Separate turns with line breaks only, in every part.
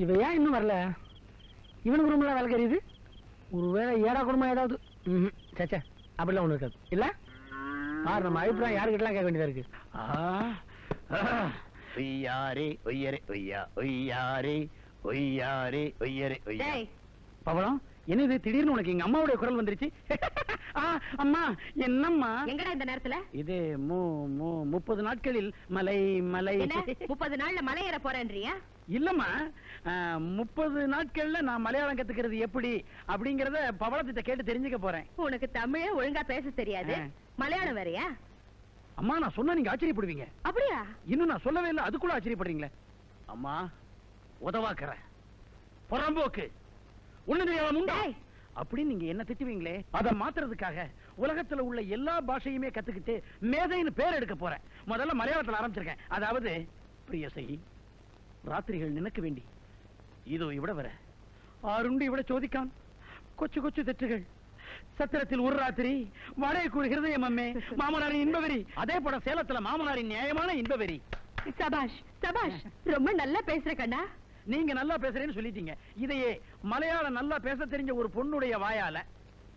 இவ ஏன் இன்னும் வரல? இவனுக்கு ரூம்ல வேலை கறியுது. ஒருவேளை ஏடா குடும்பம் ஏதாவது. சச்சா அப்படிலாம் ஒண்ணு இருக்காது இல்ல. பாரு நம்ம அபிப்பிராயம் யாருக்கிட்டலாம் கேட்க வேண்டியதா இருக்கு.
ஒய்யாரே ஒய்யரே ஒய்யா ஒய்யாரே ஒய்யாரே ஒய்யரே ஒய்யா.
பவளம் என்னது திடீர்னு உனக்கு எங்க அம்மாவுடைய குரல் வந்துருச்சு? அம்மா என்னம்மா
எங்கடா இந்த நேரத்துல?
இது 30 நாட்களில் மலை மலை
30 நாள்ல மலை ஏற போறேன்றியா?
இல்லம்மா, 30 நாட்கள்ல நான் மலையாளம் கத்துக்கிறது எப்படி அப்படிங்கறத பவளத்திட்ட கேட்டு தெரிஞ்சுக்க போறேன்.
உனக்கு தமிழே ஒழுங்கா பேச தெரியாது, மலையாளம் வேறயா?
அம்மா நான் சொன்னா நீங்க ஆச்சரியப்படுவீங்க.
அப்படியா?
இன்னும் நான் சொல்லவே இல்லை, அதுக்குள்ள ஆச்சரியப்படுறீங்களே. அம்மா உதவாக்கற புறம்போக்கு ஒண்ணு அப்படின்னு நீங்க என்ன திட்டுவீங்களே, அதை மாத்துறதுக்காக உலகத்துல உள்ள எல்லா பாஷையுமே கத்துக்கிட்டு மேதைன்னு பேர் எடுக்க போறேன். முதல்ல மலையாளத்துல ஆரம்பிச்சிருக்கேன். அதாவது பிரியசை ராத்திரிகள் நினைக்க வேண்டி இதோ இவிட வர ஆறுண்டு இவிட சோதிக்கான் கொச்சு கொச்சு தெற்றுகள் சத்திரத்தில் ஒரு ராத்திரி வாடகை கூறு ஹிருதயம் அம்மே மாமனாரின் இன்பவெறி. அதே போல சேலத்துல மாமனாரின் நியாயமான இன்பவெறி.
சபாஷ் சபாஷ், ரொம்ப நல்லா பேசுற கண்ணா.
நீங்க நல்லா பேசுறேன்னு சொல்லிட்டீங்க. இதையே மலையாளம் நல்லா பேச தெரிஞ்ச ஒரு பொண்ணுடைய வாயால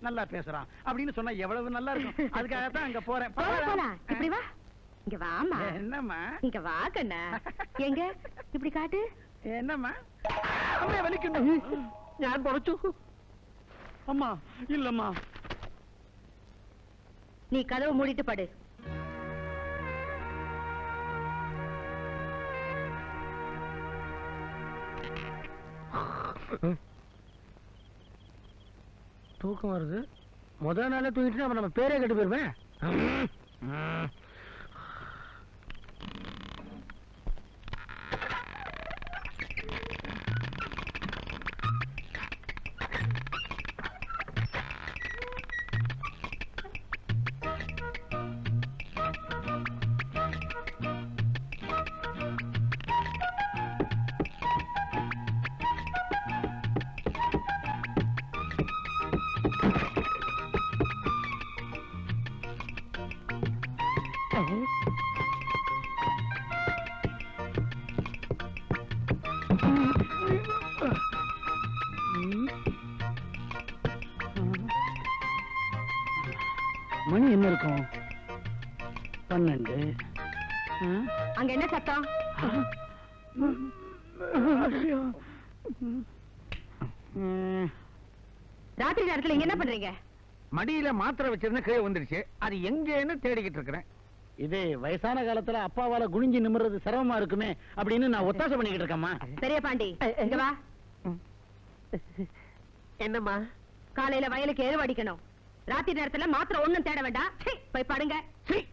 நல்லா பேசுறான் அப்படின்னு சொன்னா எவ்வளவு நல்லா இருக்கும். அதுக்காகத்தான் அங்க போறேன்.
இப்படி வா, இங்க வாமா.
என்னம்மா?
இங்க வா கண்ணா. எங்க இப்படி காட்டு.
என்னம்மா? அம்மா வலிக்கணும். ஞான் பொறச்சு. அம்மா இல்லம்மா.
நீ கதவு மூடிட்டு படு.
தூக்கம் வருது. முதல் நாளே தூக்கிட்டு நம்ம பேரே கெட்டு போயிருவேன். மணி என்ன இருக்கும்? 12.
அங்க என்ன சத்தம்? ராத்திரி நேரத்துல இங்க என்ன பண்றீங்க?
மடியில மாத்திரை வச்சிருந்த கீழே வந்துருச்சு. அது எங்கன்னு தேடிக்கிட்டு இருக்கிறேன். இதே வயசான காலத்துல அப்பாவால குனிஞ்சு நிமிர்றது சிரமமா இருக்குமே அப்படின்னு நான் ஒத்தாசை பண்ணிக்கிட்டு இருக்கேம்மா.
பெரிய பாண்டி இங்க வா.
என்னம்மா?
காலையில வயலுக்கு ஏறு அடிக்கணும். ராத்திரி நேரத்துல மாத்திரை ஒண்ணும் தேட வேண்டாம். போய் படுங்க.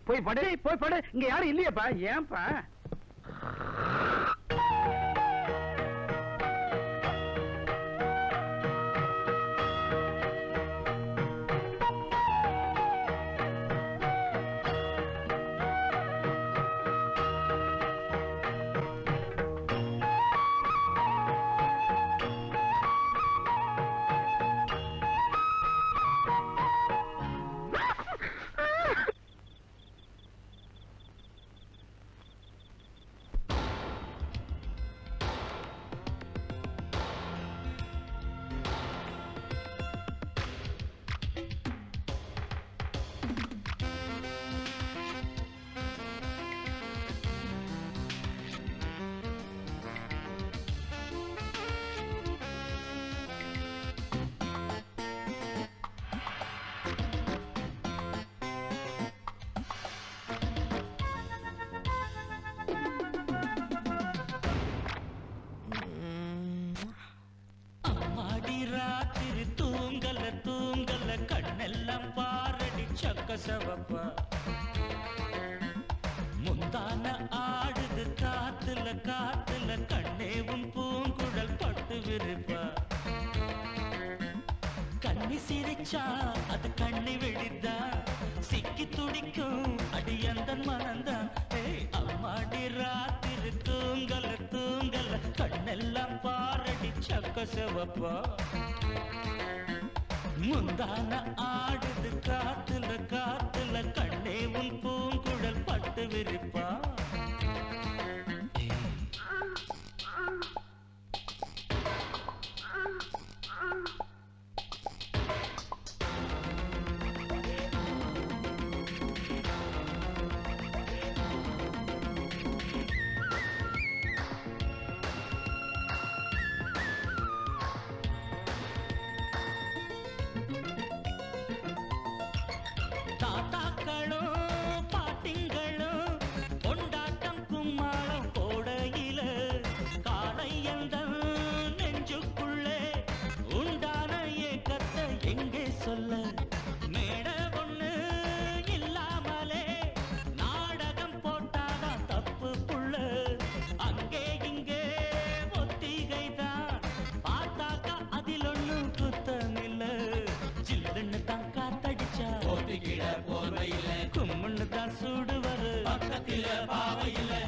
போய் படு போய் படு. இங்க யாரும் இல்லையப்பா. ஏன்பா?
சவப்பா முந்தான ஆடுது காத்துல காத்துல கண்ணேவும் பூங்குழல் பட்டு விருப்பா கண்ணி சிரிச்சா அது கண்ணி வெடிதா சிக்கி துடிக்கும் அடியந்தன் மனந்தான். அம்மாடி ராத்திரி தூங்கல தூங்கல கண்ணெல்லாம் பாரடி சக்க சவப்பா முந்தான ஆடுது காத்துல காத்துல கண்ணே உன் பூங்குழல் பட்டு விரிப்பா. உந்தன் நெஞ்சுக்குள்ளே உண்டான ஏக்கத்தை எங்கே சொல்ல மேட ஒண்ணு இல்லாமலே நாடகம் போட்டாதான் தப்பு புள்ள அங்கே இங்கே ஒத்திகைதான் பார்த்தாக்கா அதில் ஒண்ணும் குத்தமில்ல ஜில்லுன்னு தான் காத்தடிச்சா கும்முன்னு தான் சூடுவது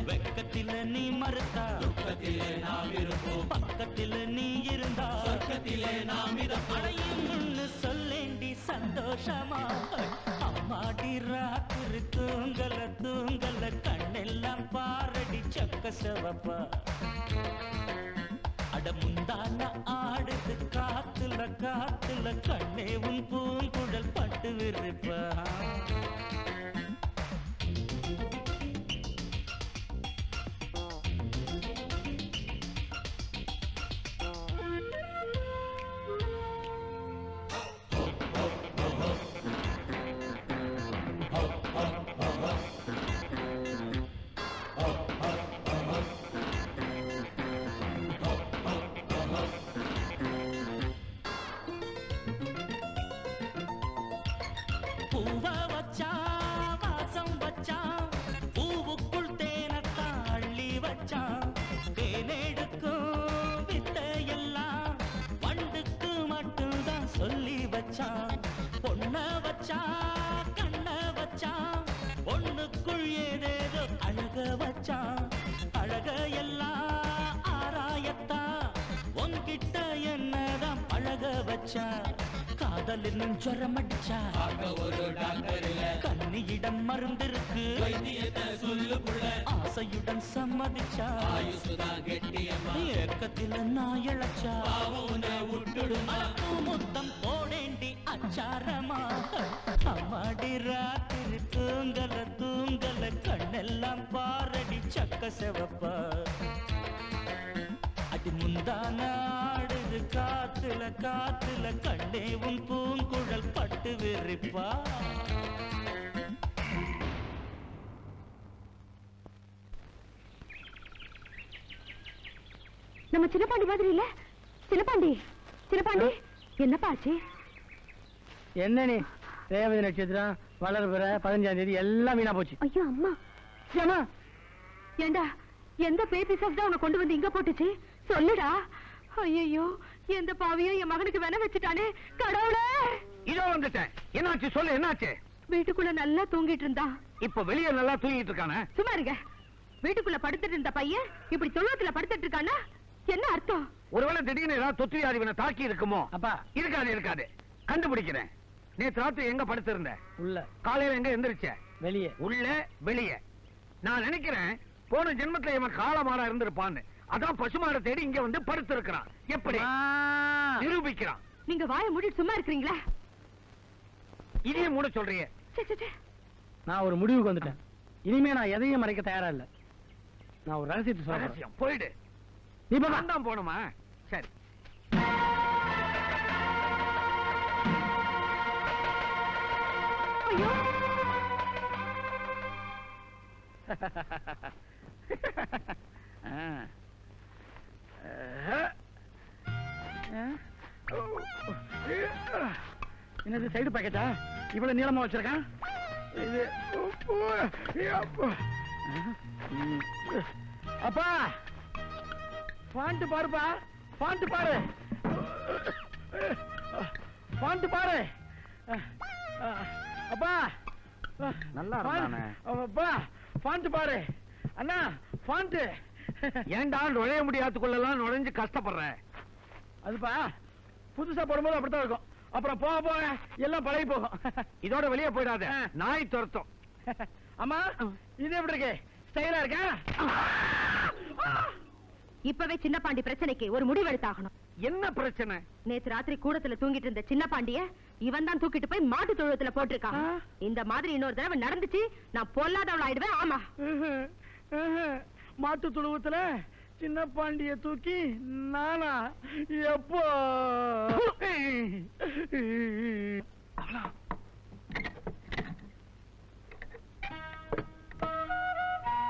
வெக்கத்தில நீ மறுத்தா பக்கத்தில நீ இருந்தா அடையும் சொல்லேண்டி சந்தோஷமா அம்மாடி ராத்திரி தூங்கல கண்ணெல்லாம் பாரடி சக்க செவப்பா அட முந்தான ஆடுது காத்துல கண்ணே உன் பூங்குழல் பட்டு விரிப்பா பூவ வச்சான் வாசம் வச்சான் பூவுக்குள் தேனத்தான் அள்ளி வச்சான் தேனெடுக்கும் வித்தையெல்லாம் வண்டுக்கு மட்டும்தான் சொல்லி வச்சான் பொண்ண வச்சான் கண்ண வச்சான் பொண்ணுக்குள் ஏதேதோ அழக வச்சான் அழக எல்லாம் ஆராயத்தான் உன்கிட்ட என்னதான் பழக வச்சான் காதல் இன்னும் ஜுரம் அடிச்சா ஒரு டாக்டர் இல்ல கண்ணியிடம் மருந்திருக்கு ஆசையுடன் சம்மதிச்சா ஏக்கத்தில நான் இழச்சா முத்தம் போடேண்டி அச்சாரமா அம்மாடி ராத்திரி தூங்கல கண்ணெல்லாம் பாரடி சக்க செவப்பா அடி முந்தான ஆடுது காத்துல கண்ணே உன் பூங்குழல் பட்டு விரிப்பா
நம்ம சின்னப்பாண்டி மாதிரி இல்ல? சின்னப்பாண்டி என்னப்பா ஆச்சு?
என்ன நீ ரேவதி நட்சத்திரம் வளர்பிற 15ஆம் தேதி எல்லாம் வீணா போச்சு.
ஐயோ அம்மா
ஏமா
ஏண்டா எந்த பேபி சாஃப்ட் உன்னை கொண்டு வந்து இங்க போட்டுச்சு சொல்லுடா. ஐயோ எந்த பாவியும் என் மகனுக்கு வேண வச்சுட்டானே கடவுளே.
இதோ வந்துட்டேன். என்னாச்சு சொல்லு, என்னாச்சு?
வீட்டுக்குள்ள நல்லா தூங்கிட்டு இருந்தா
இப்ப வெளியே நல்லா தூங்கிட்டு இருக்கானே.
சும்மா இருங்க. வீட்டுக்குள்ள படுத்துட்டு இருந்த பையன் இப்படி தொழுவத்துல படுத்துட்டு இருக்கானா என்ன அர்த்தம்?
ஒருவேளை திடீர்னு ஏதாவது தொற்று அறிவினை தாக்கி இருக்குமோ? அப்பா இருக்காது கண்டுபிடிக்கிறேன். நேற்று ராத்திரி எங்க படுத்திருந்த? உள்ள. காலையில எங்க எந்திரிச்ச? வெளியே. உள்ள வெளியே. நான் நினைக்கிறேன் போன ஜென்மத்துல இவன் காலமாடா இருந்திருப்பான்னு. அதான் பசுமாடை தேடி இங்க வந்து படுத்து இருக்கிறான். எப்படி நிரூபிக்கிறான்?
நீங்க வாயை மூடிட்டு சும்மா இருக்கிறீங்களா?
இதையே மூட சொல்றீங்க. நான் ஒரு முடிவுக்கு வந்துட்டேன். இனிமே நான் எதையும் மறைக்க தயாரா இல்ல. நான் ஒரு ரகசியத்தை சொல்றேன். போயிடு. இப்ப தான் போணுமா? சரி.
ஐயோ
என்னது சைடு பாக்கெட்டா? இவ்வளவு நீளமா வச்சிருக்கான். இது அப்பா பாண்ட் பாருப்பா, பாண்ட் பாரு, பாண்ட் பாரு. அப்பா நல்லா இருந்தானே. அப்பா பாண்ட் பாரு. அண்ணா பாண்ட். ஏன்டா நுழைய முடியாதுக்குள்ளலாம் நுழைஞ்சு கஷ்டப்படுற? அதுப்பா புதுசா போடும்போது அப்படித்தான் இருக்கும். அப்புறம் போக போக எல்லாம் பழகி போகும். இதோட வெளியே போயிடாத, நாய் துரத்தும். அம்மா இது எப்படி இருக்கு? ஸ்டைலா இருக்கா?
இப்பவே சின்ன பாண்டி பிரச்சனைக்கு ஒரு முடிவு எடுத்தாகணும்.
என்ன பிரச்சனை?
நேத்து ராத்திரி கூடத்துல தூங்கிட்டு இருந்த சின்ன பாண்டிய இவன் தான் தூக்கிட்டு போய் மாட்டு தொழுவத்துல போட்டிருக்கான். இந்த மாதிரி இன்னொரு தடவை நடந்துச்சு நான் பொல்லாதவள் ஆயிடுவேன். ஆமா
மாட்டு தொழுவத்துல சின்ன பாண்டிய தூக்கி நானா? எப்போ?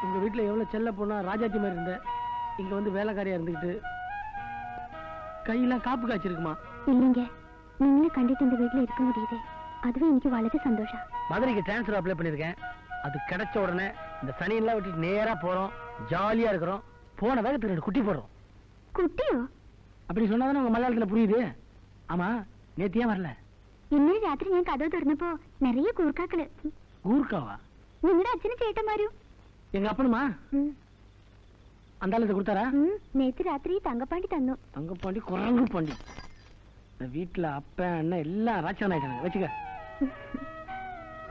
உங்க வீட்டுல எவ்வளவு செல்ல போனா ராஜாத்தி மாதிரி இருந்த, இங்க வந்து வேலைக்காரியா இருந்துகிட்டு கையெல்லாம் காப்பு காய்ச்சிருக்குமா?
இல்லைங்க, நீங்களும் கண்டிட்டு இந்த வீட்டுல இருக்க முடியுது, அதுவே எனக்கு வளர்த்து சந்தோஷம்.
மதுரைக்கு டிரான்ஸ்ஃபர் அப்ளை பண்ணிருக்கேன். அது கிடைச்ச உடனே இந்த சனியெல்லாம் விட்டுட்டு நேரா போறோம், ஜாலியா இருக்கிறோம். போன வேகத்துக்கு 2 குட்டி போடுறோம்.
குட்டியோ?
அப்படி சொன்னாதானே உங்க மலையாளத்துல புரியுது. ஆமா, நேத்து ஏன் வரல?
ഇന്നലെ രാത്രി ഞാൻ കഥ തുറന്നപ്പോ നിറയെ കൂർക്കാക്കള്.
கூர்க்காவா?
നിങ്ങളുടെ അച്ഛന് ചേട്ടന്മാരും.
எங்க அப்பனுமா? அந்த ஆளு கொடுத்தாரா?
നേരത്തെ രാത്രി തങ്കപ്പാണ്ടി തന്നു.
தங்கப்பாண்டி குரங்கு பாண்டி. இந்த வீட்டுல அப்ப அண்ணன் எல்லாம் ராட்சசன் ஆயிட்டாங்க. வச்சுக்க.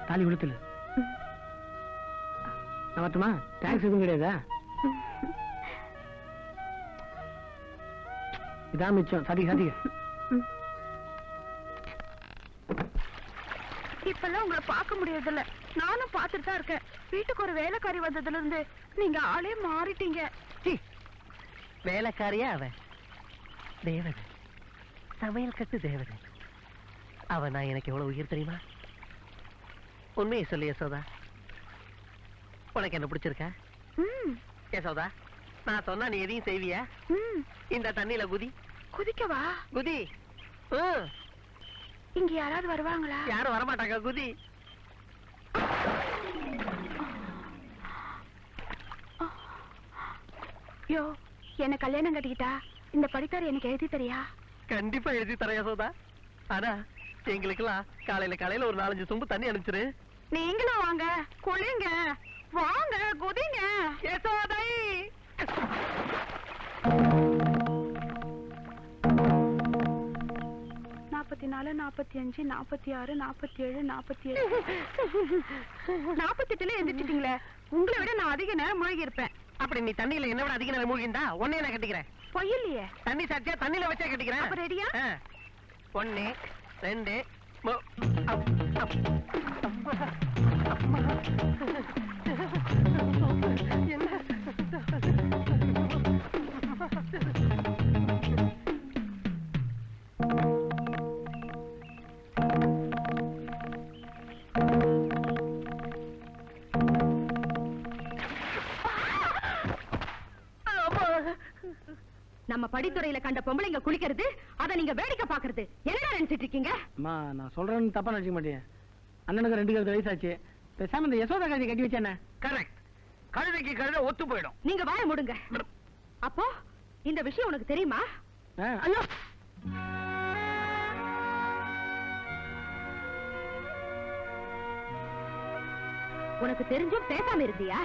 தாலி விழுத்துல. நான் வரட்டுமா? டாக்ஸ் எதுவும் கிடையாதா? இதான் மிச்சம். சாதிக்க.
இப்பெல்லாம் உங்களை பார்க்க முடியறதில்ல. நானும் பார்த்துட்டு தான் இருக்கேன். வீட்டுக்கு ஒரு வேலைக்காரி வந்ததுல இருந்து நீங்க ஆளே மாறிட்டீங்க.
வேலைக்காரியா அவன்? தேவதை, சமையல் கட்டு தேவதை. அவன் நான் எனக்கு எவ்வளவு உயிர் தெரியுமா? உண்மையை சொல்லு யசோதா, உனக்கு என்ன பிடிச்சிருக்கா? யசோதா, நான் சொன்னா நீ எதையும் செய்வியா? இந்த தண்ணியில குதி.
குதிக்கவா?
குதி.
இங்க யாராவது வருவாங்களா?
யாரும் வரமாட்டாங்க, குதி.
யோ, என்ன கல்யாணம் கட்டிக்கிட்டா இந்த படித்தார் எனக்கு எழுதி தரியா?
கண்டிப்பா எழுதி தர யசோதா. ஆனா எங்களுக்கெல்லாம் காலையில ஒரு 4-5 சொம்பு தண்ணி அனுப்பிச்சிரு.
நீங்களும் வாங்க, குளிங்க, வாங்க, குதிங்க.
யசோதை,
44, 45, 46, 47, 47, 48 எந்திரிச்சிட்டீங்களே. உங்களை விட நான் அதிக நேரம் மூழ்கி இருப்பேன்.
அப்படி நீ தண்ணியில என்ன விட அதிக நேரம் மூழ்கிண்டா உன்னைய நான் கட்டிக்கிறேன்.
பொய்யில்லையே.
தண்ணி சாட்சியா தண்ணியில வச்சே கட்டிக்கிறேன்.
அப்ப ரெடியா?
1 2
நம்ம படித்துறையில கண்ட பொம்பளைங்க குளிக்கிறது, அத நீங்க வேடிக்கை பாக்குறது என்னடா நினைச்சிட்டு இருக்கீங்க?
அம்மா, நான் சொல்றேன்னு தப்பா நினைக்க மாட்டேன். அண்ணனுக்கு 2 வயசாச்சு. பேசாம இந்த யசோதா கழுதை கட்டி வச்சானே.
கரெக்ட். கழுதைக்கு கழுதை ஒத்து போயிடும்.
நீங்க வாய மூடுங்க. அப்போ இந்த விஷயம் உனக்கு தெரியுமா?
ஐயோ,
உனக்கு தெரிஞ்சும் பேசாம இருந்தியா?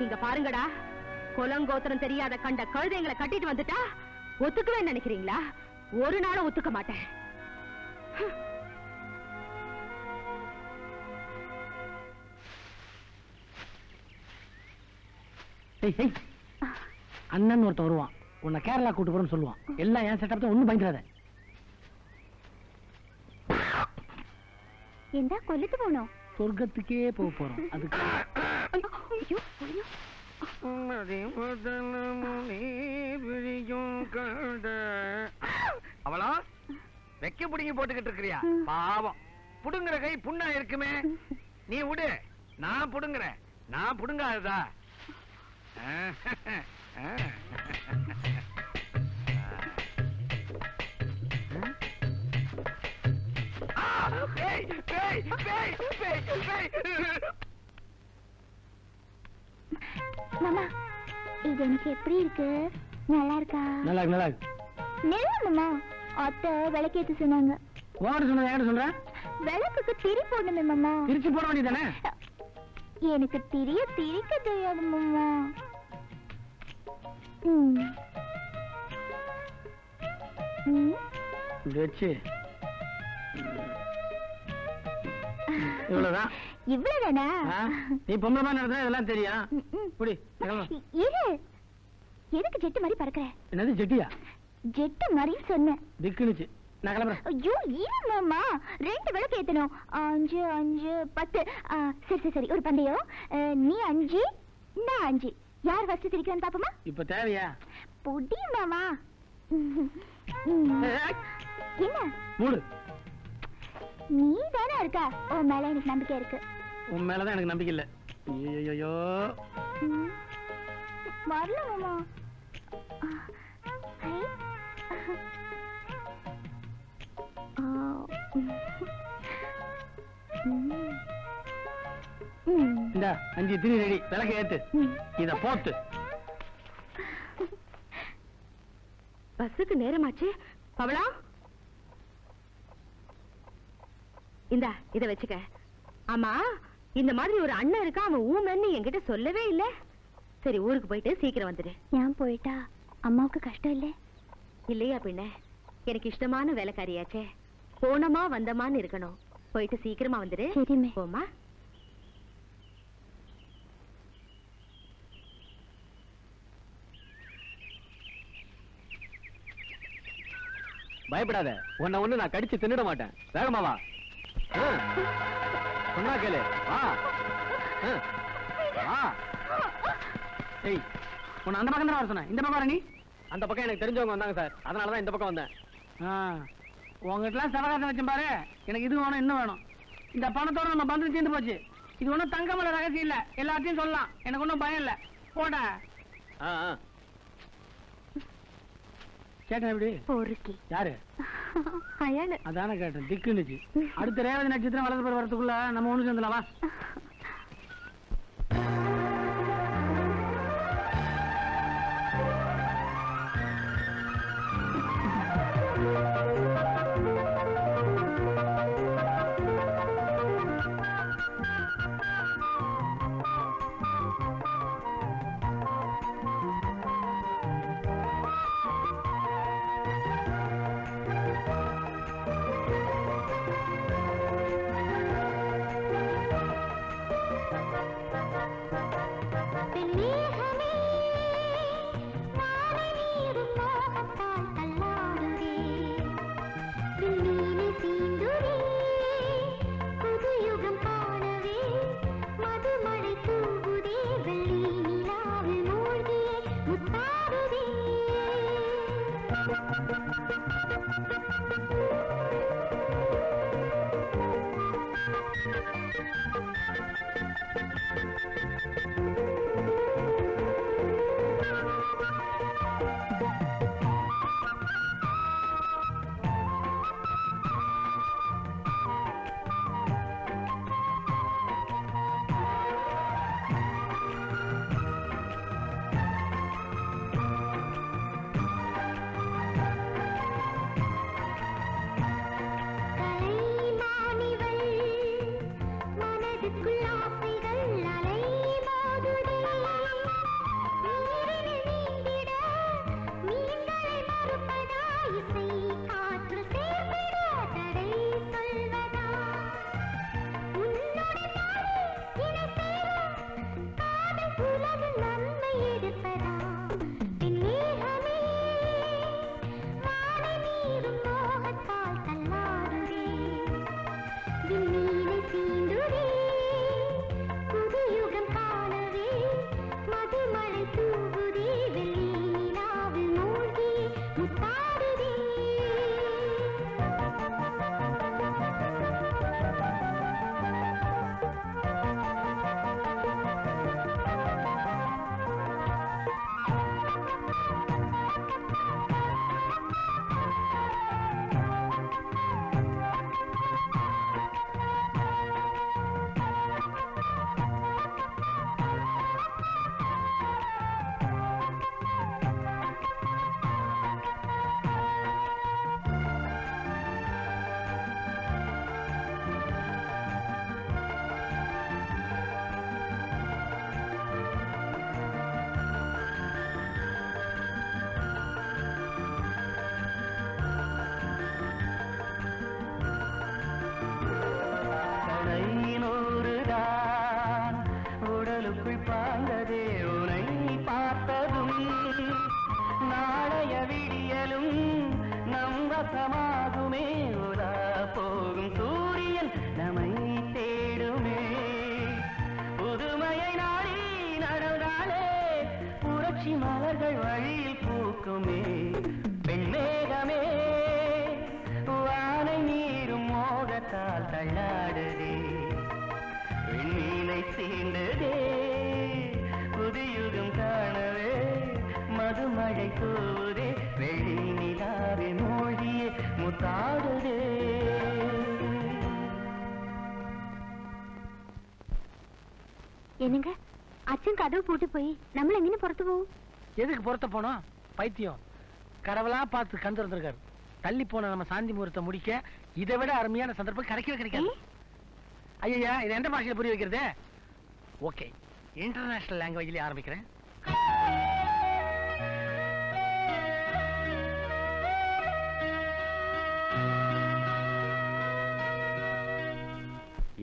இங்க பாருங்கடா, குலங்கோத்திரம் தெரியாத கண்ட கழுதைங்களை கட்டிட்டு வந்துட்டா ஒத்துக்குவே நினைக்கிறீங்களா? ஒரு நாளும் ஒத்துக்க மாட்டேன்.
அண்ணன் ஒருத்தன் வருவான், உன்னை கேரளா கூட்டு போறேன்னு சொல்லுவான். எல்லாம் என் செட்டப் தான், ஒண்ணும் பயந்துடாத.
എന്താ കൊല്ലത്ത് പോണോ?
சொர்க்கத்துக்கே போக போறோம். அதுக்கு
அவளா வெக்க புடிங்கி போட்டுக்கிட்டு இருக்கிறியா? பாவம், புடுங்குற கை புண்ணா இருக்குமே. நீ விடு, நான் புடுங்குறேன். நான் புடுங்காததா?
மாமா, இது எனக்கு எப்படி இருக்கு? நல்லா இருக்கா?
நல்லா இருக்கு, நல்லா இருக்கு.
நெல்ல மாமா, அத்தை விளக்கேத்து சொன்னாங்க.
ஓட சொன்னது யாரு சொல்ற?
விளக்குக்கு திரி போடணுமே மாமா.
திருச்சி போட வேண்டியதானே?
எனக்கு திரிக்க தெரியாது மாமா.
வச்சு இவ்வளவுதான்.
இவ்வளவுதானா?
நீ பொம்பளை மாதிரி நடந்தா இதெல்லாம் தெரியும். புடி.
இரு, எதுக்கு ஜெட்டு மாதிரி பறக்கிற?
என்னது ஜெட்டியா?
ஜெட்டு மாதிரி சொன்னேன்.
திக்குனுச்சு. நான் கிளம்புறேன்.
ஐயோ, இரு மாமா, 2 விளக்கு ஏத்தணும். 5 5 10. சரி சரி, ஒரு பந்தயம். நீ 5, நான் 5. யார் ஃபர்ஸ்ட் திரிக்கிறான்னு பாப்போமா?
இப்ப தேவையா?
புடி மாமா. என்ன
மூடு.
நீ தானே இருக்க, உன் மேல எனக்கு நம்பிக்கை இருக்கு.
உன் மேலதான் எனக்கு நம்பிக்கை இல்ல. ஐயோ,
வரல மாமா.
இந்த 5 திரி ரெடி, விளக்கு ஏத்து, இத போத்து.
பஸ்ஸுக்கு நேரமாச்சு. பவளா, இந்தா இத வச்சுக்க. ஆமா, இந்த மாதிரி ஒரு அண்ணன் இருக்கா, அவன் ஊமன்னு என்கிட்ட சொல்லவே இல்ல. சரி, ஊருக்கு போயிட்டு சீக்கிரம் வந்துடு.
நான் போயிட்டா அம்மாவுக்கு கஷ்டம் இல்ல?
இல்லையா பின்ன, எனக்கு இஷ்டமான வேலைக்காரியாச்சே. போனமா வந்தமான்னு இருக்கணும். போயிட்டு சீக்கிரமா வந்துடு.
சரிம்மே.
போமா.
பயப்படாத, உன்னை ஒண்ணு நான் கடிச்சு தின்னுட மாட்டேன். வேகமா வா. சொன்னா கேளு. வா. வா.
ஏய், உன்னை அந்த பக்கம் தான் வர சொன்னேன். இந்த பக்கம் வர நீ.
அந்த பக்கம் எனக்கு தெரிஞ்சவங்க வந்தாங்க சார், அதனாலதான் இந்த பக்கம் வந்தேன்.
உங்ககிட்டலாம் சவகாசம் வச்சேன் பாரு. எனக்கு இது வேணும், இன்னும் வேணும். இந்த பணத்தோட நம்ம பந்து தீர்ந்து போச்சு. இது ஒன்றும் தங்கமல ரகசியம் இல்ல, எல்லாத்தையும் சொல்லலாம். எனக்கு ஒன்றும் பயம் இல்ல. போட கேட்டேன். எப்படி
பொறுக்கி
யாரு?
அயானு.
அதானே கேட்டேன், திக்குன்னுச்சு. அடுத்த ரேவதி நட்சத்திரம் வலது பேர் வரதுக்குள்ள நம்ம ஒண்ணு சேர்ந்துலாமா?
என்னங்க அച്ഛൻ கதவு பூட்டி போய் നമ്മൾ എങ്ങനെ പുറത്തു പോകും?
எதுக்கு பொறுத்த போனோம்? பைத்தியம் கடவுளா பார்த்து கண் திறந்திருக்காரு. தள்ளி போன நம்ம சாந்தி முகூர்த்தம் முடிக்க இதை விட அருமையான சந்தர்ப்பம் கிடைக்கவே கிடைக்காது. ஐயா இது எந்த பாஷையில புரிய வைக்கிறது? ஓகே, இன்டர்நேஷனல் லாங்குவேஜ்லயே ஆரம்பிக்கிறேன்.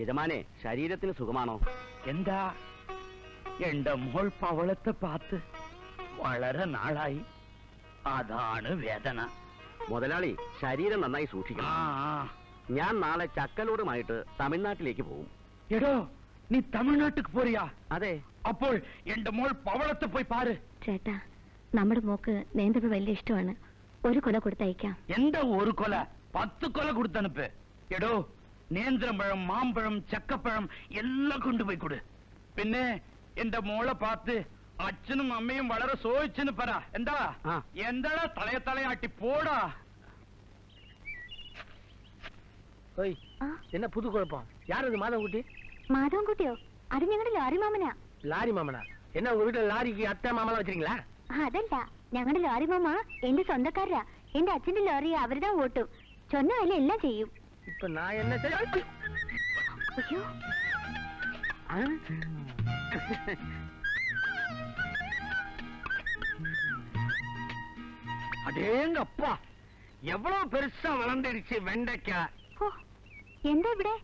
യജമാനെ ശരീരത്തിന് സുഖമാണോ?
എന്താ എന്റെ മോൾ പവളത്തെ പാത്ത് വളരെ നാളായി, അതാണ് വേദന.
മുതലാളി ശരീരം നന്നായി സൂക്ഷിക്കണം. ഞാൻ നാളെ ചക്കലോടുമായിട്ട് തമിഴ്നാട്ടിലേക്ക് പോകും.
എടോ നീ തമിഴ്നാട്ടിക്ക് പോറിയാ?
അതെ.
അപ്പോൾ എന്റെ മോൾ പവളത്തെ പോയി പാര്.
ചേട്ടാ നമ്മുടെ മോക്ക് നേന്ത്രപ്പഴം വലിയ ഇഷ്ടമാണ്. ഒരു കൊല കൊടുത്തയക്കാം.
എന്താ ഒരു കൊല? 10 കൊല കൊടുത്തനുപ്പ്. എടോ നേന്ത്രപ്പഴം, മാമ്പഴം, ചക്കപ്പഴം എല്ലാം കൊണ്ടുപോയി കൊടു. പിന്നെ എന്റെ മോളെ പാത്ത് അച്ഛനും അമ്മയും വളരെ സോയിച്ചെന്ന് പറ. എന്താ എന്താടാ തലയാട്ടി പോടാ.
ஓய், என்ன புது குழப்பம்? யார் அது மாதவன்குட்டி?
മാധവൻകുട്ടിയോ? അത് ഞങ്ങളുടെ ലോറി മാമനാ.
லாரி மாமனா? என்ன உங்க வீட்டுல லாரிக்கு அத்தை மாமலாம் வச்சிருக்கீங்களா?
അതല്ല, ഞങ്ങളുടെ ലോറി മാമ എന്റെ സ്വന്തക്കാരാ. എന്റെ അച്ഛന്റെ ലോറി അവരുതാ ഓട്ടും. சொன்ன வேலை எல்லாம் செய்யும்.
இப்ப நான் என்ன செய்ய?
ஐயோ,
அடேங்க அப்பா, எவ்வளவு பெருசா வளர்ந்துடுச்சு வெண்டைக்காய்.
ஓ, എന്താ ഇവിടെ?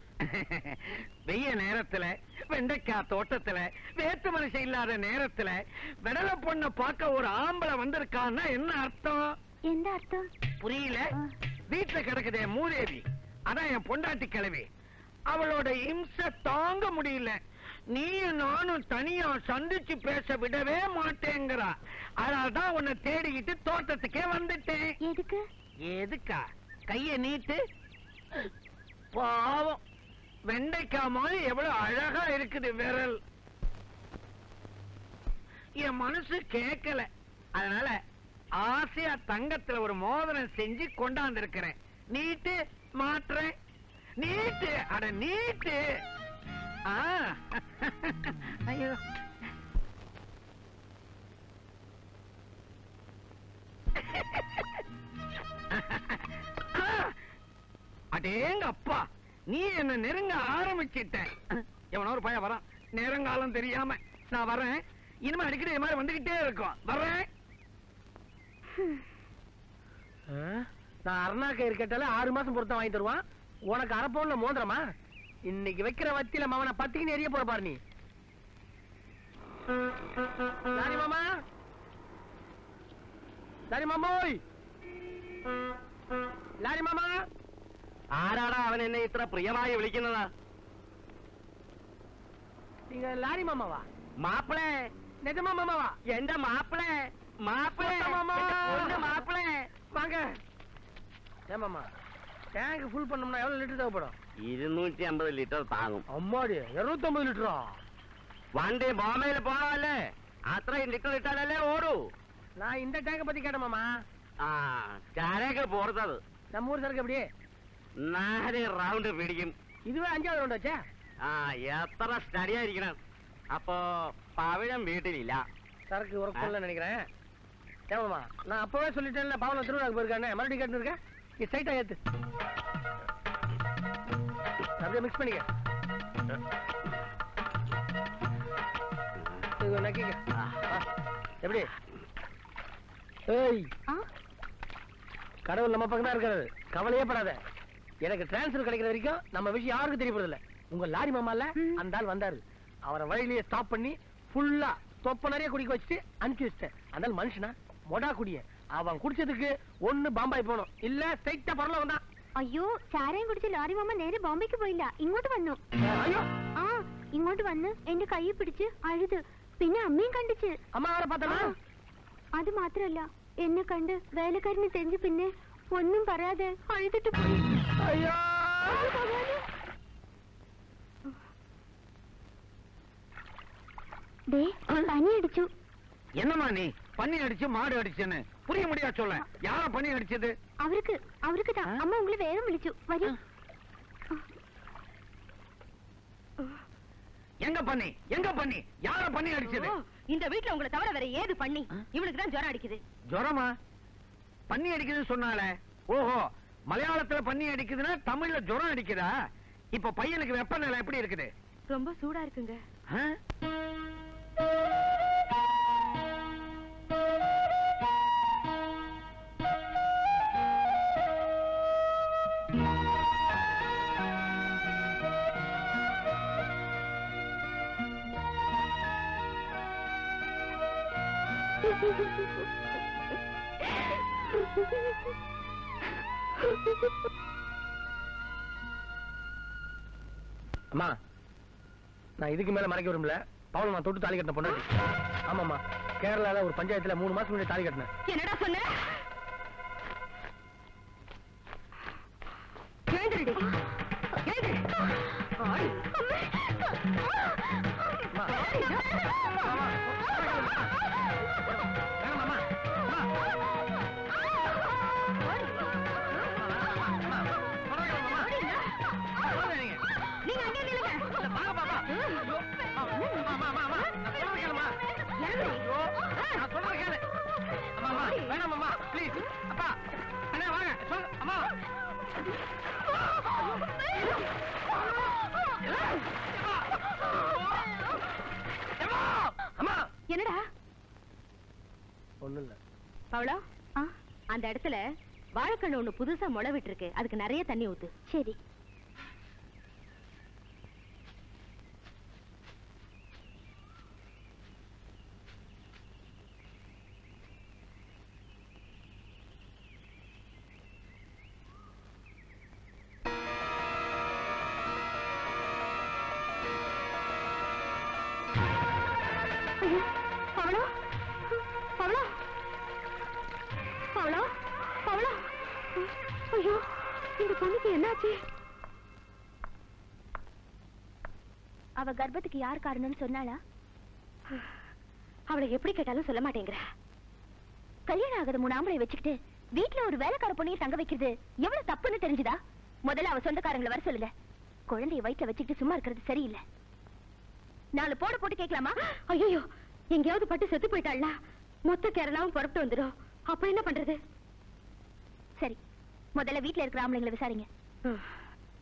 வெய்ய நேரத்துல வெண்டைக்காய் தோட்டத்துல வேத்து மனுஷன் இல்லாத நேரத்துல விடல பொண்ண பார்க்க ஒரு ஆம்பளை வந்திருக்கான்னா என்ன அர்த்தம்?
എന്താ അർത്ഥം?
புரியல? வீட்டுல கிடக்குதே மூதேவி, அதான் என் பொண்டாட்டி கிழவி. அவளோட இம்சை தாங்க முடியல. நீயும் நானும் தனியா சந்திச்சு பேச விடவே மாட்டேங்கிறா. அதனால்தான் உன்னை தேடிக்கிட்டு தோட்டத்துக்கே வந்துட்டேன்.
எதுக்கு?
எதுக்கா? கைய நீட்டு. பாவம், வெண்டைக்காய் மாதிரி எவ்வளவு அழகா இருக்குது விரல். என் மனசு கேட்கல, அதனால ஆசையா தங்கத்துல ஒரு மோதிரம் செஞ்சு கொண்டாந்து இருக்கிறேன். நீட்டு மாற்றேன். நீட்டு, அட நீட்டு. ஐயோ, அடேங்க அப்பா, நீ என்ன நெருங்க ஆரம்பிச்சிட்ட. எவனோ ஒரு பையன் வரான், நேரங்காலம் தெரியாம. நான் வரேன், இனிமே அடிக்கடி இது மாதிரி வந்துகிட்டே இருக்கும். வர்றேன்.
நான் அருணாக்கயிறு கேட்டால 6 மாசம் பொருத்தம் வாங்கி தருவான். உனக்கு அரப்பவுன்ல மோதிரமா? இன்னைக்கு வைக்கிற வத்தியில மாமனை பத்திக்கு எரிய போற பாரு நீ. லாரி மாமா, லாரி மாமோய், லாரி மாமா.
ആരാടാ അവൻ എന്നെ ഇത്ര പ്രിയമായി വിളിക്കുന്നതാ?
நீங்க லாரி மாமாவா?
മാപ്പിളേ,
நிஜமா மாமாவா?
എന്റെ മാപ്പിളേ, മാപ്പിളേ,
மாமா.
എന്റെ മാപ്പിളേ.
வாங்க. ஏன் மாமா, டேங்க் ஃபுல் பண்ணோம்னா எவ்வளவு லிட்டர் தேவைப்படும்?
250 ലിറ്റർ താങ്ങും.
அம்மாடி, 250 லிட்டரா?
വണ്ടി ബോംബെയിൽ പോണമല്ലേ, അത്രയും ലിറ്റർ ഇട്ടാലല്ലേ ഓടൂ.
நான் இந்த டேங்க பத்தி கேட்டேன் மாமா.
ആ, ചാരയൊക്കെ പോർത്തത്
நம்ம ஊர் சரக்கு எப்படி?
4 റൗണ്ട് പിടിക്കും.
இதுவே 5வது ரவுண்ட் வச்சா?
ആ, എത്ര സ്റ്റഡി ആയിരിക്കണം. അപ്പോ പവിഴം വീട്ടിലില്ല.
சரக்கு ஒர்க் பண்ணல நினைக்கிறேன். ஏமாமா, நான் அப்பவே சொல்லிட்டேன்ல பாவல திருவிழாக்கு போயிருக்கானே, மறுபடியும் கேட்டு இருக்க. நீ ஸ்ட்ரைட்டா ஏத்து. அப்படியே மிக்ஸ் பண்ணிக்க. இது நக்கிக்க. எப்படி? ஏய், கடவுள் நம்ம பக்கம் தான் இருக்காரு, கவலையே படாத. எனக்கு டிரான்ஸ்ஃபர் கிடைக்கிற வரைக்கும் நம்ம விஷயம் யாருக்கும் தெரிய போறதில்ல. உங்க லாரி மாமால அந்த ஆள் வந்தாரு, அவரை வழியிலேயே ஸ்டாப் பண்ணி ஃபுல்லா தொப்ப நிறைய குடிக்க வச்சுட்டு அனுப்பி வச்சிட்டேன். அந்த மனுஷனா மொடா குடிய, அவன் குடிச்சதுக்கு ஒண்ணு பாம்பாய் போகணும், இல்ல ஸ்ட்ரைட்டா பரல வந்தான்.
അയ്യോ, ചാരയും കുടിച്ച് ലോറി മാമ നേരെ ബോംബെക്ക് പോയില്ല, ഇങ്ങോട്ട് വന്നു.
ஐயோ,
ആ, ഇങ്ങോട്ട് വന്ന് എന്റെ കൈ പിടിച്ച് അഴുത്. പിന്നെ അമ്മയും കണ്ടിച്ച്.
அம்மா அவரை பார்த்தா?
അത് മാത്രല്ല, എന്നെ കണ്ട് വേലക്കാരന് തെഞ്ചു പിന്നെ ഒന്നും പറയാതെ അഴുതിട്ട് പോയി.
ஐயோ,
ദേ, പനി അടിച്ചു.
என்னமா நீ பன்னி அடிச்சு மாடு அடிச்சுன்னு புரிய முடியா? சொல்ல, யார பன்னி அடிச்சது?
അവർക്ക് தான். അമ്മ ഉങ്ങളെ വേഗം വിളിച്ചു. വരൂ.
எங்க பண்ணி எங்க பண்ணி யார பண்ணி அடிச்சது?
ஓ, இந்த வீட்ல உங்களை தவிர வேற ஏது பண்ணி? இவளுக்கு தான் ஜுரம் அடிக்குது.
ஜுரமா? பண்ணி அடிக்குதுன்னு சொன்னாலே. ஓஹோ, மலையாளத்துல பண்ணி அடிக்குதுன்னா தமிழ்ல ஜுரம் அடிக்குதா? இப்ப பையனுக்கு வெப்பநிலை எப்படி இருக்குது?
ரொம்ப சூடா இருக்குங்க.
ஆ?
அம்மா, நான் இதுக்கு மேல மறைக்க விரும்பல. பவுன் நான் தொட்டு தாலி கட்டின பொண்ணு. ஆமாம்மா, கேரளால ஒரு பஞ்சாயத்துல 3 மாசம் முன்னாடி தாலி கட்டினேன்.
என்னடா சொன்ன? எழுந்திருடி. எழுந்திரு. ஆய்.
அம்மா. வேணாம்மா.
நீங்க அங்கே நில்லுங்க.
வேணாம்மா ப்ளீஸ். அப்பா அண்ணா வாங்க சொல். அம்மா அம்மா.
என்னடா
ஒண்ணும் இல்ல.
பவளா, அந்த இடத்துல வாழைக்கண்ணு ஒண்ணு புதுசா முளை விட்டு இருக்கு. அதுக்கு நிறைய தண்ணி ஊத்து.
சரி.
பவளா, பவளா, பவளா, பவளா. ஐயோ, இந்த பொண்ணுக்கு என்னாச்சு?
அவ கர்ப்பத்துக்கு யார் காரணம்னு சொன்னாளா?
அவளை எப்படி கேட்டாலும் சொல்ல மாட்டேங்கிற.
கல்யாணம் ஆகாத 3 ஆம்பளை வச்சுக்கிட்டு வீட்டுல ஒரு வேலைக்கார பொண்ணையை தங்க வைக்கிறது எவ்வளவு தப்புன்னு தெரிஞ்சுதா? முதல்ல அவ சொந்தக்காரங்களை வர சொல்லுங்க. குழந்தைய வயிற்றுல வச்சுக்கிட்டு சும்மா இருக்கிறது சரியில்லை. 4 போட்டு கேட்கலாமா?
ஐயோ, எங்கேயாவது பட்டு செத்து போயிட்டாள்ல, மொத்த கேரளாவும் புறப்பட்டு வந்துடும். அப்ப என்ன பண்றது?
சரி, முதல்ல வீட்டுல இருக்கிற ஆம்பளைங்களை விசாரிங்க.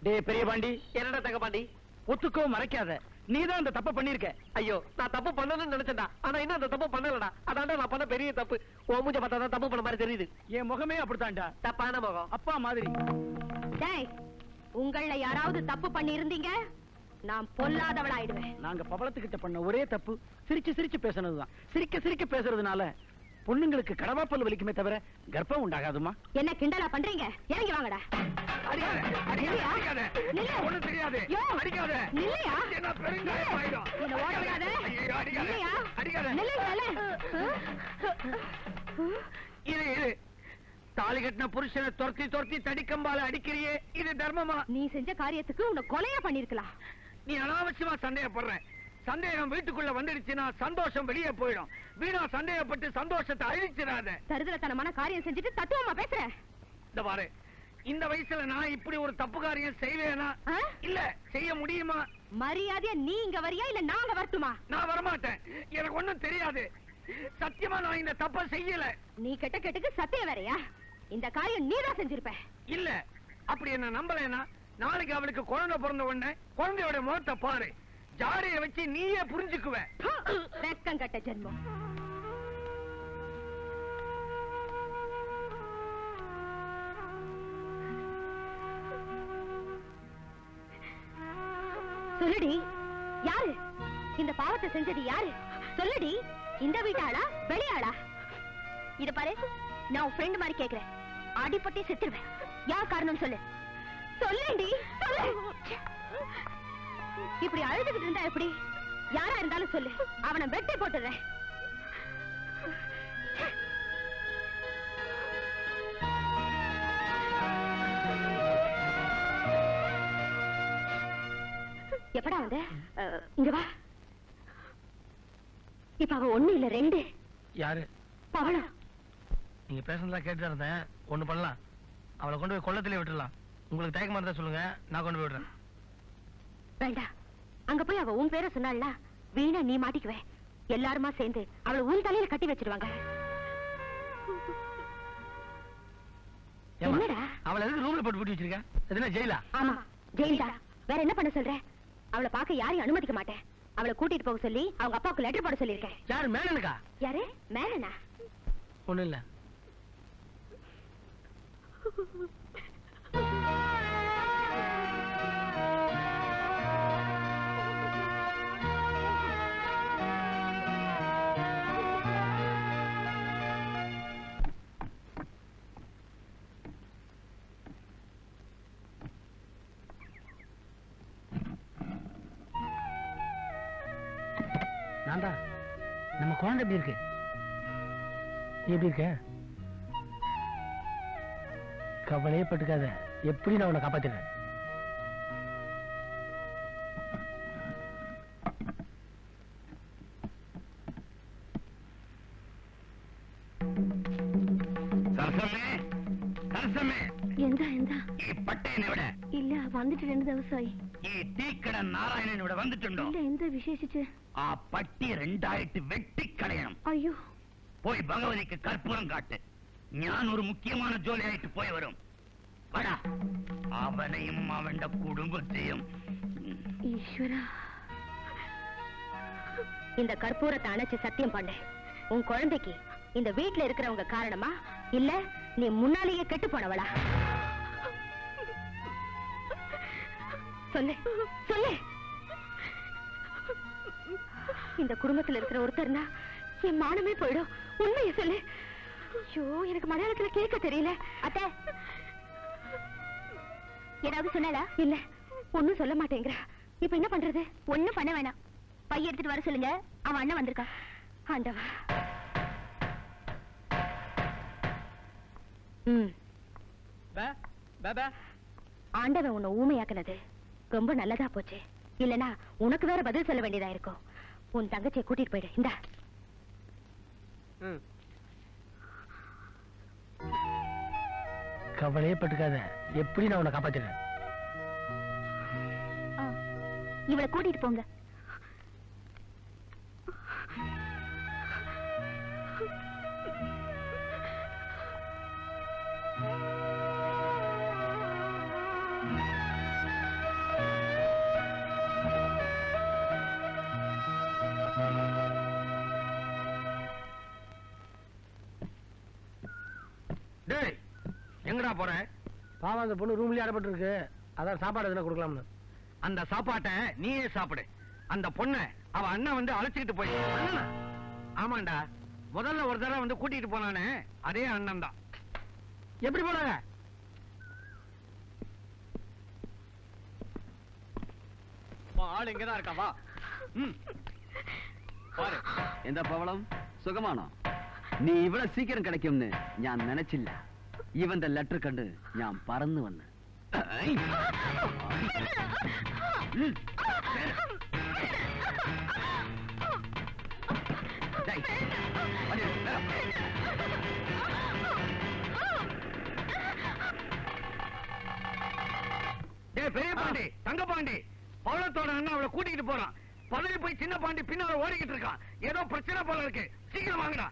டேய் பெரிய பாண்டி,
என்னடா தங்க பாண்டி?
ஒத்துக்கோ மறைக்காத. நீதான் அந்த தப்பை பண்ணிருக்க.
ஐயோ, நான் தப்பு பண்ணணும்னு நினைச்சேன்டா. ஆனா இன்னும் அந்த தப்பு பண்ணலடா. அதான்டா நான் பண்ண பெரிய தப்பு. உன் மூஞ்ச பார்த்தா தான் தப்பு பண்ண மாதிரி தெரியுது.
என் முகமே அப்படித்தான்டா.
தப்பான முகம்.
அப்பா மாதிரி.
டேய், உங்கள யாராவது தப்பு பண்ணி இருந்தீங்க, நான் பொல்லாதவளாயிடுவேன்.
நாங்க பவளத்துக்கிட்ட பண்ண ஒரே தப்பு சிரிச்சு சிரிச்சு பேசுனதுதான். சிரிக்க சிரிக்க பேசுறதுனால பொண்ணுங்களுக்கு கடவாப்பல் வலிக்குமே தவிர கர்ப்பம் உண்டாகாதுமா.
என்ன கிண்டலா பண்றீங்க? இறங்கி வாங்கடா.
ஒண்ணும் தெரியாது. அடிக்காத.
நில்லையா?
என்ன பெருங்காயம் ஆயிடும்.
என்ன ஓட விடாத.
ஐயோ, அடிக்காத.
நில்லையா?
அடிக்காத.
நில்லுங்க.
இரு. தாலி கட்டின புருஷனை துரத்தி துரத்தி தடிக்கம்பால அடிக்கிறியே, இது தர்மமா?
நீ செஞ்ச காரியத்துக்கு உன்னை கொலையா பண்ணிருக்கலாம்.
நீ அனாவசியமா சந்தேகப்படுற. சந்தேகம் வீட்டுக்குள்ள வந்துடுச்சுன்னா சந்தோஷம் வெளியே போயிடும். வீணா சந்தேகப்பட்டு சந்தோஷத்தை அழிச்சிடாத.
தருதலத்தனமான காரியம் செஞ்சுட்டு தத்துவமா பேசுற.
இந்த பாரு, இந்த வயசுல நான் இப்படி ஒரு தப்பு காரியம் செய்வேனா? இல்ல, செய்ய முடியுமா?
மரியாதையா நீ இங்க வரியா இல்ல நாங்க வரட்டுமா?
நான் வரமாட்டேன். எனக்கு ஒண்ணும் தெரியாது. சத்தியமா நான் இந்த தப்ப செய்யல.
நீ கெட்ட கெட்டுக்கு சத்தியம் வேறையா? இந்த காரியம் நீதான் செஞ்சிருப்ப.
இல்ல, அப்படி என்ன நம்பலனா நாளைக்கு அவளுக்கு குழந்தை பிறந்த உடனே குழந்தையோட முகத்தை பாரு. ஜாடைய வச்சு நீயே புரிஞ்சுக்குவ.
வெக்கம் கட்ட ஜென்மம். சொல்லுடி, யாரு இந்த பாவத்தை செஞ்சது? யாரு சொல்லுடி? இந்த வீட்டாளா வெளியாளா?
இத பாரு, நான் உன் ஃப்ரெண்ட் மாதிரி கேக்குறேன். அடிபட்டே செத்துருவேன். யார் காரணம் சொல்லு.
சொல்லுடி, சொல்லு. இப்படி அழுதுகிட்டு இருந்தா எப்படி? யாரா இருந்தாலும் சொல்லு, அவனை வெட்டி போட்டுறேன். எப்படா வந்த? இங்க வா. இப்ப அவ 1 இல்ல 2.
யாரு?
பவளம்.
நீங்க பேசுனதெல்லாம் கேட்டுதான் இருந்தேன். ஒண்ணு பண்ணலாம், அவளை கொண்டு போய் கொள்ளத்திலே விட்டுடலாம். உங்களுக்கு தயக்கமா இருந்தா சொல்லுங்க, நான் கொண்டு போய் விடுறேன்.
வேண்டாம், அங்க போய் அவ உன் பேரை சொன்னாள்ல, வீணா நீ மாட்டிக்குவே. எல்லாருமா சேர்ந்து அவளை உன் தலையில கட்டி வச்சிருவாங்க. என்னடா
அவளை எதுக்கு ரூம்ல போட்டு பூட்டி வச்சிருக்க? எதுனா ஜெயிலா?
ஆமா ஜெயில்டா. வேற என்ன பண்ண சொல்ற? அவளை பார்க்க யாரையும் அனுமதிக்க மாட்டேன். அவளை கூட்டிட்டு போக சொல்லி அவங்க அப்பாவுக்கு லெட்டர் போட சொல்லியிருக்கேன்.
யாரு மேனனுக்கா?
யாரு மேனனா?
ஒண்ணு இல்ல. நான்தான். நம்ம குழந்தை எப்படி இருக்கு? நீ எப்படி இருக்க? கவலையே பட்டுக்காத, எப்படி நான் உன்னை காப்பாத்தினேன்.
எந்த எந்த
ಈ ಪಟ್ಟೇನ ഇവിടെ
இல்ல வந்துட்டு 2 ദിവസമായി.
ഈ തീക്കട നാരായണൻ ഇവിടെ വന്നിട്ടുണ്ടോ?
இல்ல എന്താ വിശേഷിച്ച്?
ആ പട്ടി രണ്ടായിട്ട് വെട്ടിക്കളയണം.
അയ്യോ
പോയി ഭഗവതിക്ക് കർപ്പൂരം കാട്ട്. ഞാൻ ഒരു മുഖ്യமான ജോലിയായിട്ട് പോയി വരും. വടാ. അവനെയും അവന്റെ കുടുംബത്തെയും.
ஈஸ்வரா, இந்த கற்பூரத்தை அணைச்சு சத்தியம் பண்ணு. உன் குழந்தைக்கு இந்த வீட்டுல இருக்கிறவங்க காரணமா இல்ல நீ முன்னாலேயே கெட்டு போனவளா? சொல்லு சொல்லு. இந்த குடும்பத்துல இருக்கிற ஒருத்தர்னா என் மானமே போயிடும். உண்மையை சொல்லு. ஐயோ, எனக்கு மலையாளத்துல கேட்க தெரியல.
அத்தை, ஏதாவது சொன்னாலா?
இல்ல, ஒண்ணும் சொல்ல மாட்டேங்கிற. இப்ப என்ன பண்றது?
ஒண்ணும் பண்ண வேணாம். பைய எடுத்துட்டு வர சொல்லுங்க, அவன் அண்ணன் வந்திருக்கா.
ஆண்டவா. ஆண்டவன் உன்னை ஊமையாக்குனது ரொம்ப நல்லதா போச்சு. இல்லனா உனக்கு வேற பதில் சொல்ல வேண்டியதா இருக்கும். உன் தங்கச்சியை கூட்டிட்டு போயிடு. இந்தா.
கவலையே பட்டுக்காத, எப்படி நான் உன்னை காப்பாத்தினேன்.
இவளை கூட்டிட்டு போங்க.
டேய், எங்கடா போற? பாவம், அந்த பொண்ணு ரூம்லயே அடைபட்டு இருக்கு. அதான் சாப்பாடு எதுனா கொடுக்கலாம்னு. அந்த சாப்பாட்டை நீயே சாப்பிடு. அந்த பொண்ணை அவ அண்ணன் வந்து அழைச்சிக்கிட்டு போய். அண்ணனா? ஆமாண்டா, முதல்ல ஒரு தடவை வந்து கூட்டிட்டு போனானே, அதே அண்ணன் தான். எப்படி போனாங்க?
ஆள் இங்கதான் இருக்கா, வா.
பாரு, എന്താ പവളം സുഖമാണോ? നീ ഇവിടെ സീക്കിരം കിടക്കുമെന്ന് ഞാൻ നനച്ചില്ല. ഇവന്റെ ലെറ്റർ കണ്ട് ഞാൻ പറന്നു വന്ന്.
பெரிய பாண்டி, தங்க பாண்டி, பவளத்தோட அண்ணன் அவளை கூட்டிட்டு போறான். பதவி போய் சின்ன பாண்டி பின்னால ஓடிக்கிட்டு இருக்கான். ஏதோ பிரச்சனை போல இருக்கு. சீக்கிரம் வாங்கடா.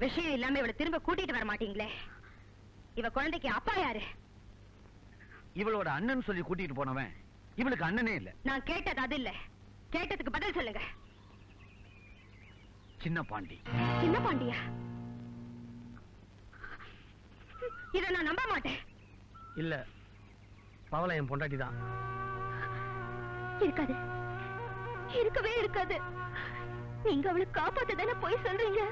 விஷயம் இல்லாம இவளை திரும்ப கூட்டிட்டு வர மாட்டீங்களே? இவ குழந்தைக்கு அப்பா யாரு?
இவளோட அண்ணன் சொல்லி கூட்டிட்டு போனவன் இவளுக்கு அண்ணனே இல்ல.
நான் கேட்டது அது இல்ல. கேட்டதுக்கு பதில் சொல்லுங்க.
சின்ன பாண்டி.
சின்ன பாண்டியா? இத நான் நம்ப மாட்டேன்.
இல்ல, பவள என் பொண்டாட்டி தான்.
இருக்காது, இருக்கவே இருக்காது. நீங்க அவளை காப்பாத்த தானே போய் சொல்றீங்க.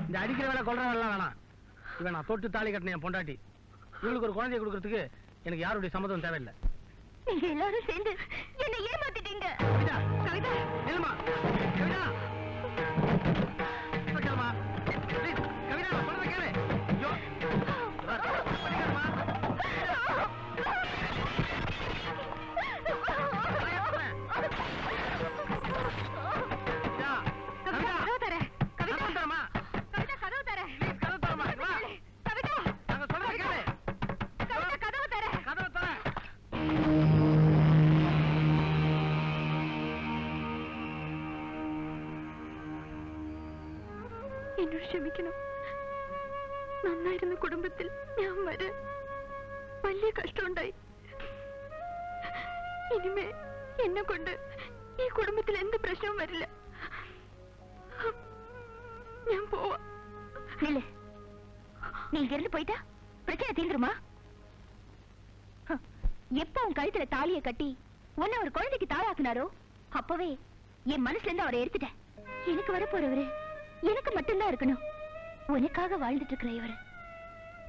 இந்த அடிக்கிற வேலை கொள்ற வேலை வேணாம். இவன் நான் தொட்டு தாலி கட்டின என் பொண்டாட்டி. இவளுக்கு ஒரு குழந்தைய கொடுக்கறதுக்கு எனக்கு யாருடைய சம்மதம் தேவையில்லை.
நீங்க எல்லாரும் சேர்ந்து என்னை ஏமாத்திட்டீங்க.
கவிதா,
கவிதா,
நில்லுமா. கவிதா, கேளுமா. ப்ளீஸ், கவிதா, நான் சொல்றதை கேளு. ஐயோ, பண்ணிக்காதம்மா.
கதவு தர. கவிதா,
தரமா.
கவிதா, கதவு தர.
ப்ளீஸ், கதவு தரமா. வா.
கவிதா,
நாங்க சொல்றதை கேளு.
கவிதா, கதவு தர.
கதவை தர.
എന്നോട് ക്ഷമിക്കണം. നന്നായിരുന്ന കുടുംബത്തിൽ ഞാൻ വരാൻ വലിയ കഷ്ടമുണ്ടായി. ഇനിമേ എന്നെ കൊണ്ട് ഈ കുടുംബത്തിൽ എന്ത് പ്രശ്നവും വരില്ല. ഞാൻ പോവാ. நில்லு. நீ இங்க இருந்து போயிட்டா பிரச்சனை தீந்துருமா? எப்ப உன் கழுத்துல தாலியை கட்டி உன்னை ஒரு குழந்தைக்கு தாளாக்குனாரோ அப்பவே என் மனசுல இருந்து அவரை எடுத்துட்டேன். எனக்கு வர போறவரு எனக்கு மட்டும்தான் இருக்கணும். உனக்காக வாழ்ந்துட்டு இருக்கிற இவரு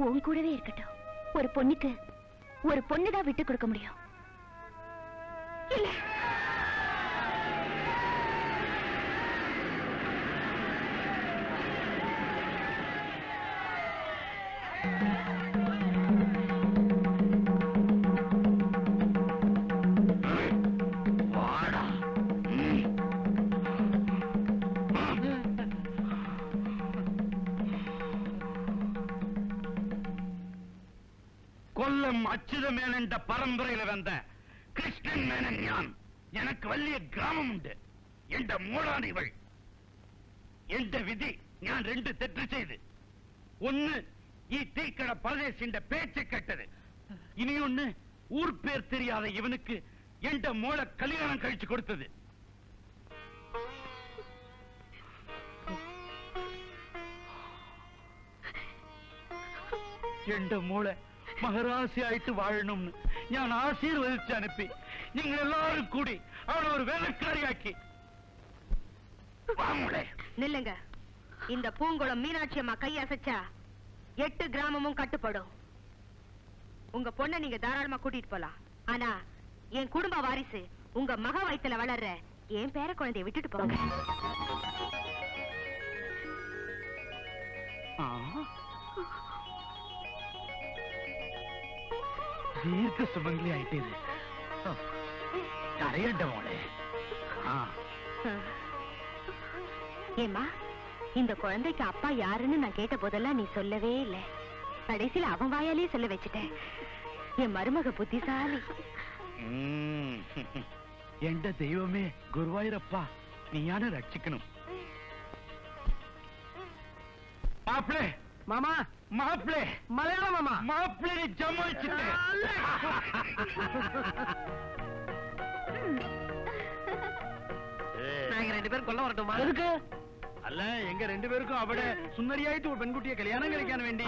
உன் கூடவே இருக்கட்டும். ஒரு பொண்ணுக்கு ஒரு பொண்ணுதான் விட்டு கொடுக்க முடியும். இல்ல,
കൊല്ലം അച്യുതമേനന്റെ പരമ്പരയിൽ വന്ന കൃഷ്ണൻ മേനൻ ഞാൻ എനിക്ക് വലിയ ഗ്രാമമുണ്ട് എന്റെ മോളാണ് ഇവൾ എന്റെ വിധി ഞാൻ രണ്ട് തെറ്റ് ചെയ്ത് ഒന്ന് ഈ തീക്കട പരദേശിന്റെ പേച്ച് കെട്ടത് ഇനിയൊന്ന് ഊർപ്പേർ தெரியாத ഇവനുക്ക് എന്റെ മോളെ കല്യാണം കഴിച്ചു കൊടുത്തത് എന്റെ മോളെ മഹാരാശിയായിട്ട് വാഴണമെന്ന് ഞാൻ ആശീർവദിച്ച് അനുപ്പി നിങ്ങൾ എല്ലാവരും കൂടി അവളെ ഒരു വേലക്കാരിയാക്കി
நில்லுங்க இந்த பூங்குளம் மீனாட்சி அம்மா கையசைச்சா 8 கிராமமும் கட்டுப்படும் உங்க பொண்ணை நீங்க தாராளமா கூட்டிட்டு போலாம் ஆனா என் குடும்ப வாரிசு உங்க மக வயித்துல வளர்ற என் பேர குழந்தைய விட்டுட்டு போங்க
ദീർഘ സുമംഗലി ആയിട്ടേ കരയണ്ട മോളെ
ஏமா இந்த குழந்தைக்கு அப்பா யாருன்னு நான் கேட்ட போதெல்லாம் நீ சொல்லவே இல்ல கடைசியில அவன் வாயாலே சொல்ல வச்சுட்டேன் என் மருமக புத்திசாலி
എന്റെ ദൈവമേ ഗുരുവായൂരപ്പ നീയാണ് രക്ഷിക്കണം മാപ്പിളെ
மாமா
മാപ്പിളെ
மலையாள மாமா
മാപ്പിളെ ജമായിച്ചിട്ടേ
நாங்க 2 பேரும் கொல்ல வரட்டுமா
எதுக்கு
അല്ല എങ്ക രണ്ടുപേർക്കും അവിടെ സുന്ദരിയായിട്ട് ഒരു പെൺകുട്ടിയെ കല്യാണം കഴിക്കാൻ വേണ്ടി